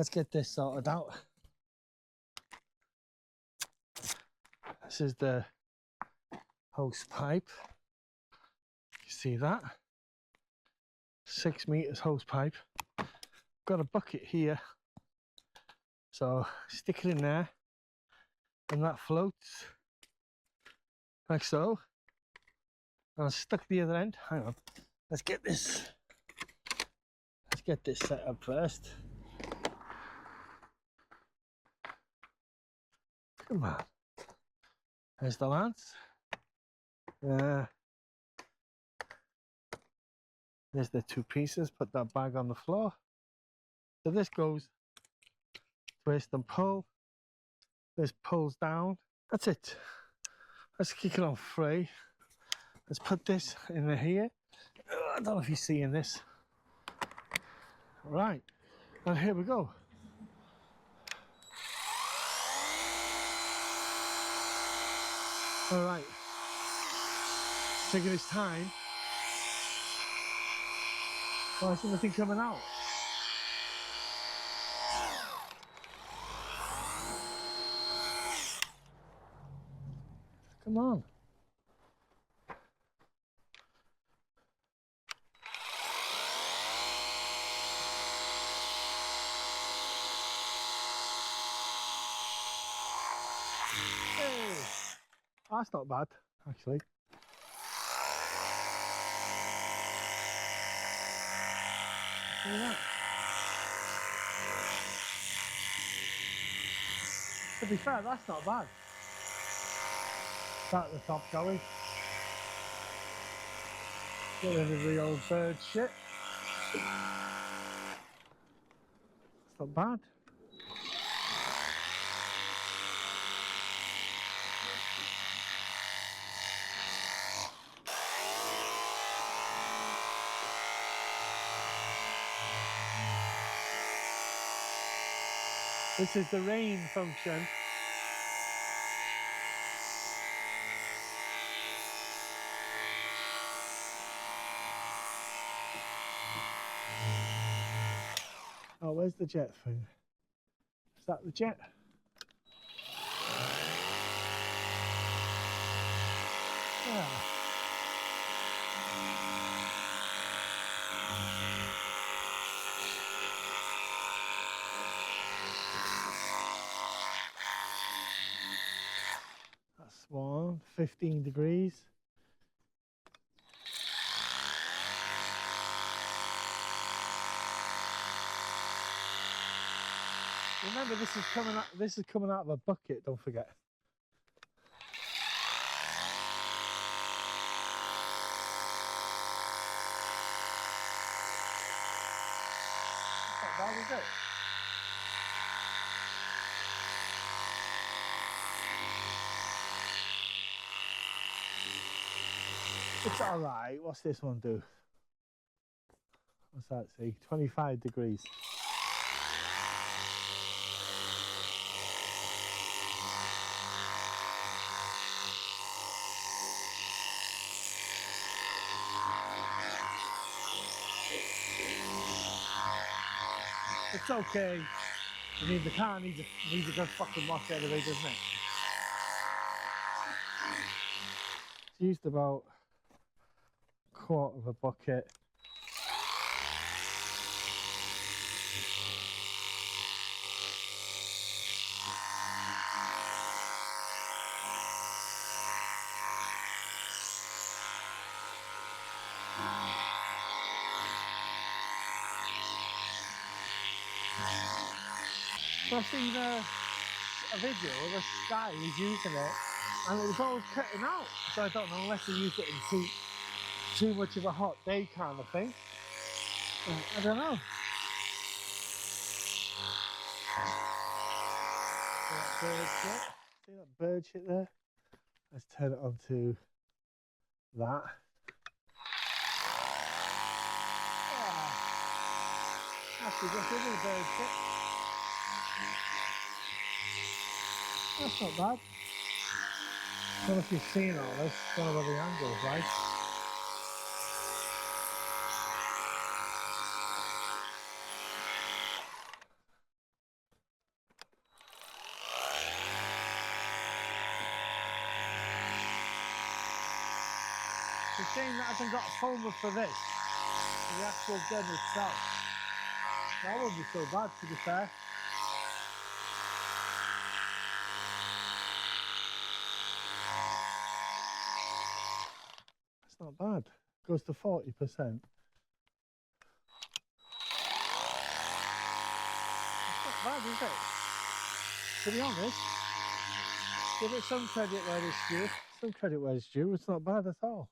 Let's get this sorted out. This is the hose pipe. You see that? 6 meters hose pipe. Got a bucket here, so stick it in there and that floats like so. And I'll stuck the other end. Hang on, let's get this set up first. Come on, there's the lance. There's the 2 pieces. Put that bag on the floor. So this goes twist and pull. This pulls down. That's it. Let's kick it on free. Let's put this in here. I don't know if you're seeing this. Right, and here we go. All right, taking its time. Why is nothing coming out? Come on. Hey, that's not bad, actually. See that? To be fair, that's not bad. Start at the top, shall we? Get rid of the old bird shit. It's not bad. This is the rain function. Oh, where's the jet thing? Is that the jet? Yeah. That's one, 15 degrees. Remember, this is coming out of a bucket, don't forget. That's not bad, is it? It's alright. What's this one do? What's that say? 25 degrees. It's okay. I mean, the car needs a good fucking wash anyway, doesn't it? It's used about a quarter of a bucket. So I've seen a video of this guy who's using it, and it was always cutting out. So I don't know, unless he used it in too much of a hot day kind of thing. I don't know. See that bird shit? See that bird shit there? Let's turn it onto that. Actually, just rid of the bird shit. That's not bad. I don't know if you've seen all this. Don't know where the angle's right. shame that I haven't got a foamer for this, for the actual gun itself. That wouldn't be so bad, to be fair. That's not bad. Goes to 40%. It's not bad, is it? To be honest, give it some credit where it's due. Some credit where it's due. It's not bad at all.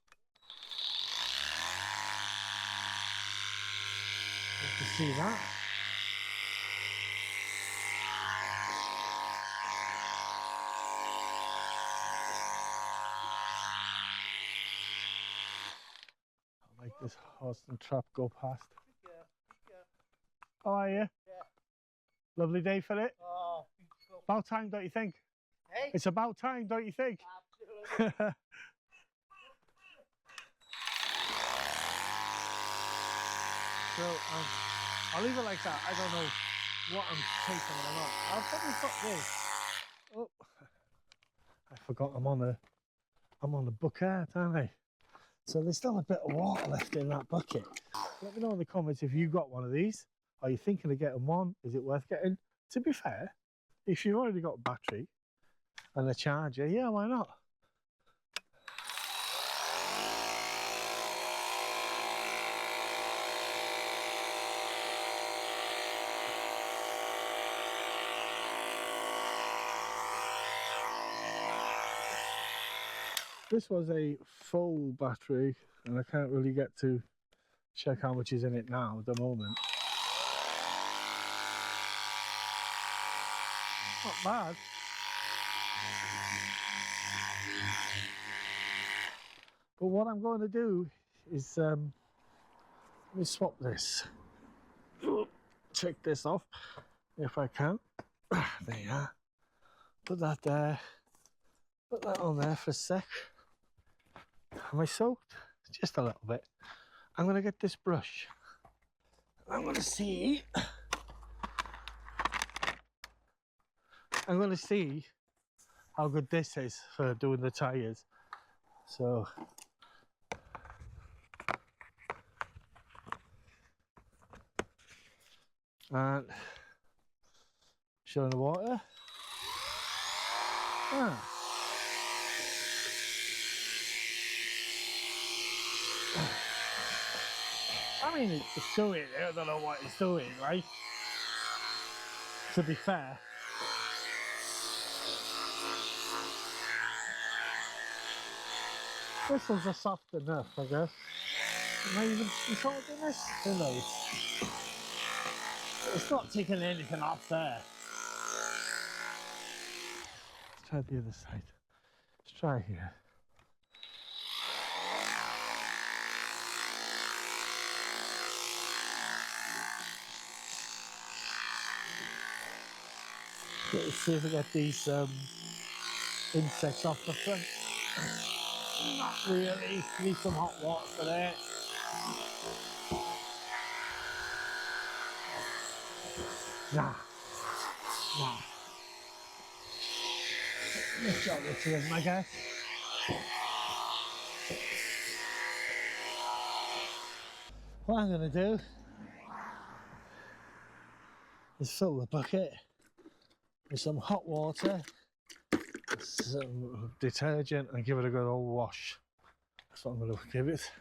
You can see that. I like this horse and trap go past. How are you? Yeah. Lovely day for it. Oh, beautiful. About time, don't you think? Hey? It's about time, don't you think? Absolutely. So I'll leave it like that. I don't know what I'm taking or not. I'll probably put this. Oh, I forgot I'm on a bucket, aren't I? So there's still a bit of water left in that bucket. Let me know in the comments if you got one of these. Are you thinking of getting one? Is it worth getting? To be fair, if you've already got a battery and a charger, yeah, why not? This was a full battery and I can't really get to check how much is in it now at the moment. Not bad. But what I'm going to do is let me swap this. Take this off if I can. There you are. Put that there. Put that on there for a sec. Am I soaked? Just a little bit. I'm going to get this brush. I'm going to see. I'm going to see how good this is for doing the tyres. So. And showing the water. Ah. I mean, it's doing it. I don't know what it's doing, right? To be fair. This one's a soft enough, I guess. Am I even controlling this? Who knows? It's not taking anything off there. Let's try the other side. Let's try here. Let's see if we get these insects off the front. Not really. Need some hot water for that. Nah. Let's try this with my guy. What I'm going to do is fill the bucket with some hot water, some detergent, and give it a good old wash. That's what I'm going to give it.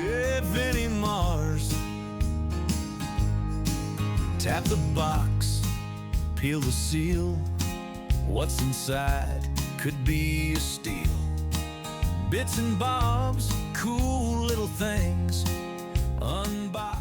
If any Mars, tap the box, peel the seal. What's inside could be a steal. Bits and bobs, cool little things, unboxed.